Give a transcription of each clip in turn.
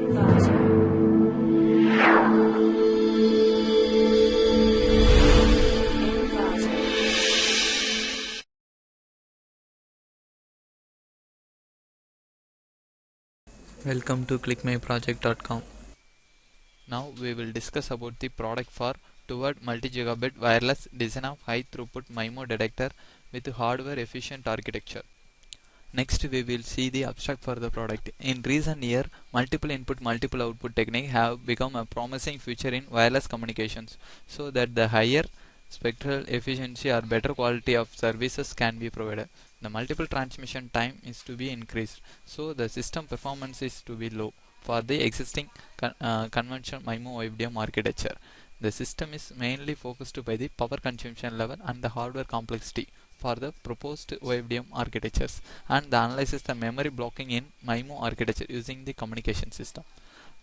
Welcome to clickmyproject.com. Now we will discuss about the product for toward multi-gigabit wireless design of high throughput MIMO detector with hardware efficient architecture. Next we will see the abstract for the product. In recent year, multiple input multiple output technique have become a promising feature in wireless communications, so that the higher spectral efficiency or better quality of services can be provided. The multiple transmission time is to be increased, so the system performance is to be low for the existing conventional MIMO FDM architecture. The system is mainly focused by the power consumption level and the hardware complexity for the proposed OFDM architectures, and the analyzes the memory blocking in MIMO architecture using the communication system.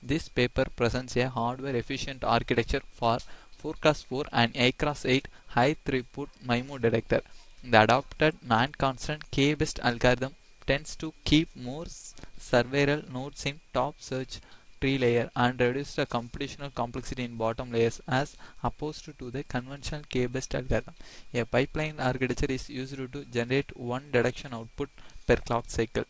This paper presents a hardware efficient architecture for 4x4 and 8x8 high throughput MIMO detector. The adopted non-constant K-based algorithm tends to keep more several nodes in top search tree layer and reduce the computational complexity in bottom layers as opposed to the conventional K-based algorithm. A pipeline architecture is used to generate one detection output per clock cycle.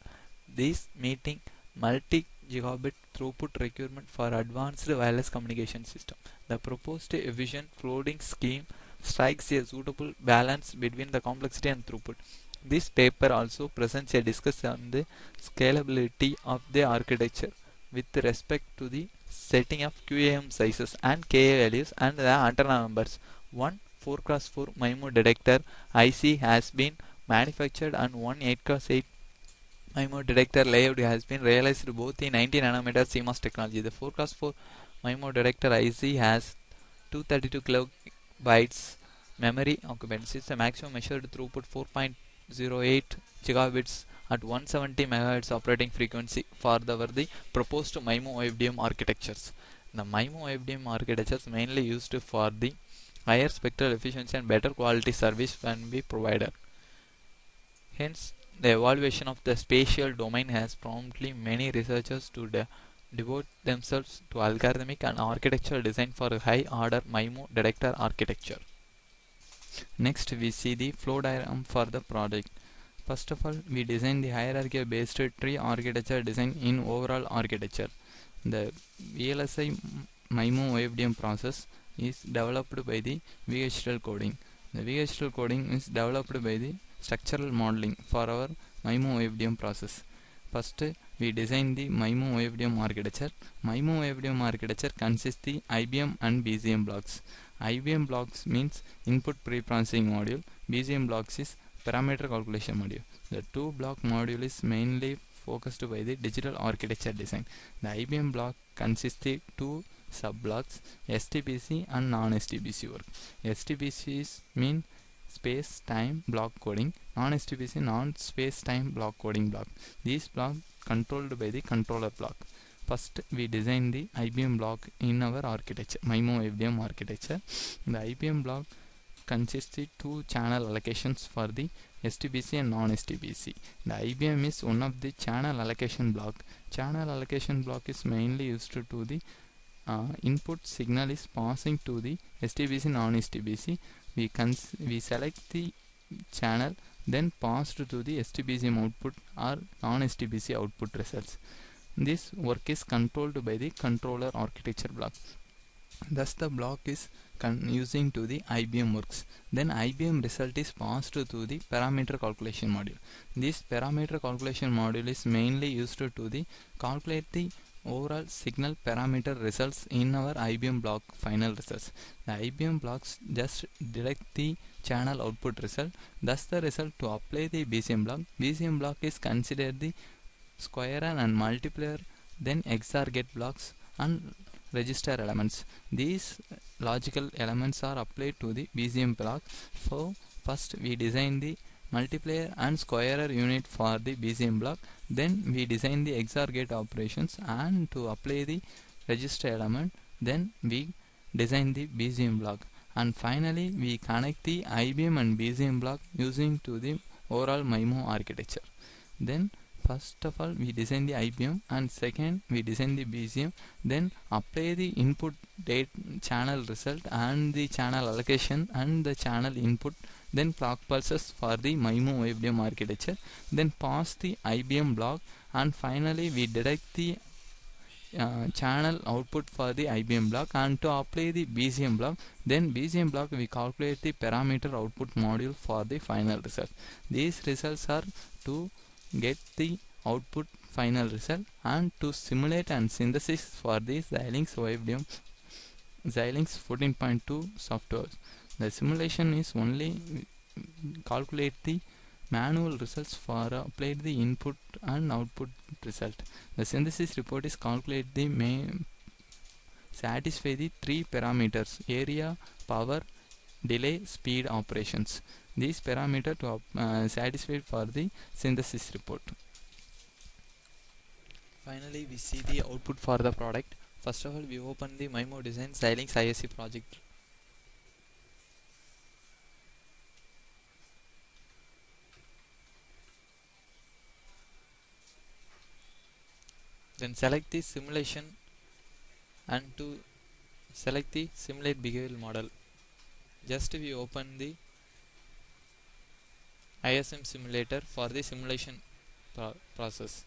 These meeting multi-gigabit throughput requirement for advanced wireless communication system. The proposed efficient flooding scheme strikes a suitable balance between the complexity and throughput. This paper also presents a discussion on the scalability of the architecture with respect to the setting of QAM sizes and KA values and the antenna numbers. One 4x4 MIMO detector IC has been manufactured and one 8x8 MIMO detector layout has been realized both in 90 nanometer CMOS technology. The 4x4 MIMO detector IC has 232 kilobytes memory occupancy. The maximum measured throughput 4.08 gigabits at 170 MHz operating frequency for the proposed MIMO FDM architectures. The MIMO FDM architectures mainly used for the higher spectral efficiency and better quality service can be provided. Hence, the evaluation of the spatial domain has prompted many researchers to devote themselves to algorithmic and architectural design for a high order MIMO detector architecture. Next, we see the flow diagram for the project. First of all, we design the hierarchy based tree architecture design in overall architecture. The VLSI MIMO FDM process is developed by the VHDL coding. The VHDL coding is developed by the structural modeling for our MIMO FDM process. First, we design the MIMO FDM architecture. MIMO FDM architecture consists the IBM and BGM blocks. IBM blocks means input pre-processing module. BGM blocks is parameter calculation module. The two block module is mainly focused by the digital architecture design. The IBM block consists the two sub-blocks, STPC and non-STPC work. STPC is mean space-time block coding, non-STPC non-space-time block coding block. These blocks controlled by the controller block. First, we design the IBM block in our architecture, MIMO FDM architecture. The IBM block consists of two channel allocations for the STPC and non-STPC. The IBM is one of the channel allocation block. Channel allocation block is mainly used to the input signal is passing to the STPC non-STPC. We select the channel, then passed to the STPC output or non-STPC output results. This work is controlled by the controller architecture block. Thus the block is using to the IBM works. Then IBM result is passed to the parameter calculation module. This parameter calculation module is mainly used to the calculate the overall signal parameter results in our IBM block final results. The IBM blocks just detect the channel output result. Thus the result to apply the BCM block. BCM block is considered the squarer and multiplier, then XOR gate blocks and register elements. These logical elements are applied to the BCM block. So first we design the multiplier and squarer unit for the BCM block, then we design the XOR gate operations and to apply the register element, then we design the BCM block, and finally we connect the IBM and BCM block using to the overall MIMO architecture. Then First of all, we design the IBM, and second, we design the BCM. Then apply the input date channel result and the channel allocation and the channel input. Then clock pulses for the MIMO IBM architecture. Then pass the IBM block, and finally we detect the channel output for the IBM block, and to apply the BCM block, then BCM block we calculate the parameter output module for the final result. These results are to get the output final result and to simulate and synthesis for the Xilinx OFDM Xilinx 14.2 software. The simulation is only calculate the manual results for applied the input and output result. The synthesis report is calculate the satisfy the three parameters: area, power, delay, speed operations. These parameters to satisfy for the synthesis report. Finally, we see the output for the product. First of all, we open the MIMO design Xilinx ISC project. Then select the simulation, and to select the simulate behavioral model, just we open the ISM simulator for the simulation process.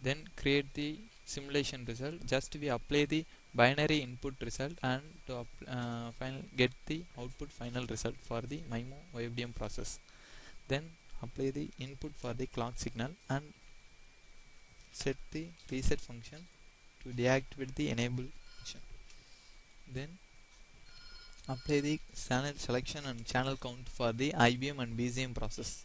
Then create the simulation result, just we apply the binary input result and to get the output final result for the MIMO OFDM process. Then apply the input for the clock signal and set the reset function to deactivate the enable function. Then apply the channel selection and channel count for the IBM and BCM process.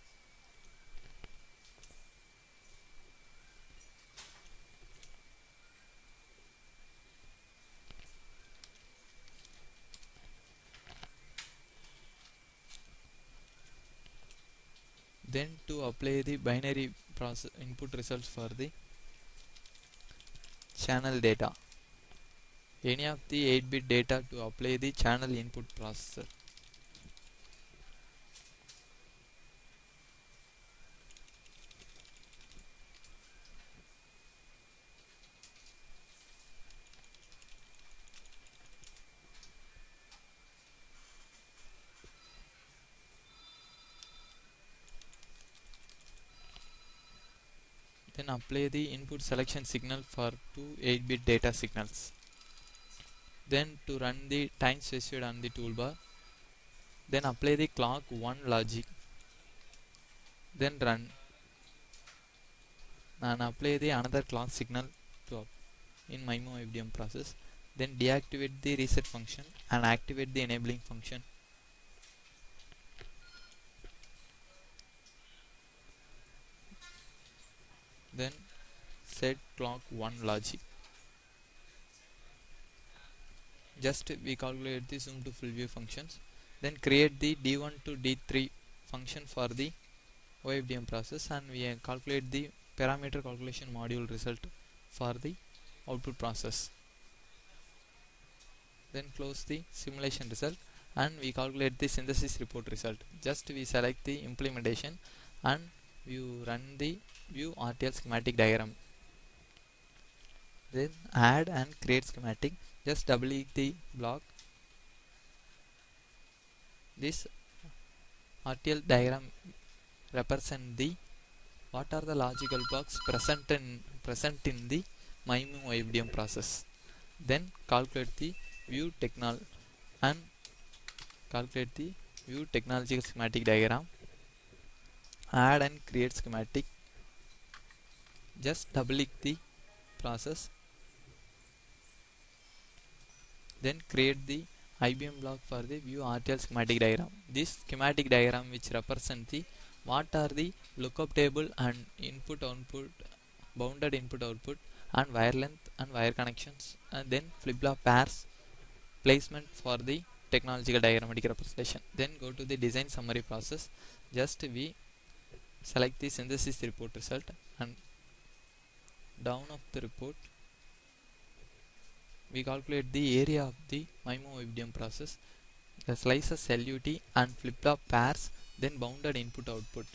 Then to apply the binary process input results for the channel data, any of the 8-bit data to apply the channel input processor. Then apply the input selection signal for two 8-bit data signals. Then to run the time specified on the toolbar, then apply the clock 1 logic, then run and apply the another clock signal to in MIMO FDM process. Then deactivate the reset function and activate the enabling function. Then set clock 1 logic. Just we calculate the zoom to full view functions. Then create the D1 to D3 function for the OFDM process, and we calculate the parameter calculation module result for the output process. Then close the simulation result and we calculate the synthesis report result. Just we select the implementation and you run the view RTL schematic diagram. Then add and create schematic. Just double click the block. This RTL diagram represent the what are the logical blocks present in the MIMO IBM process. Then calculate the view technology and calculate the view technological schematic diagram. Add and create schematic. Just double click the process. Then create the IBM block for the view RTL schematic diagram. This schematic diagram which represent the what are the lookup table and input output, bounded input output, and wire length and wire connections, and then flip-flop pairs placement for the technological diagrammatic representation. Then go to the design summary process. Just we select the synthesis report result, and down of the report we calculate the area of the MIMO FDM process, the slices LUT and flip-flop pairs, then bounded input output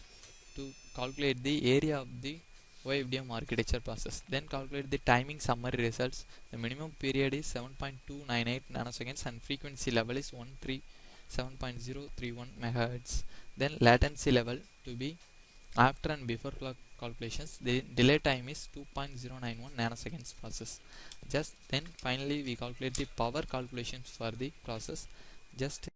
to calculate the area of the OFDM architecture process. Then calculate the timing summary results. The minimum period is 7.298 nanoseconds and frequency level is 137.031 MHz. Then latency level to be after and before clock calculations. The delay time is 2.091 nanoseconds process. Just then finally we calculate the power calculations for the process. Just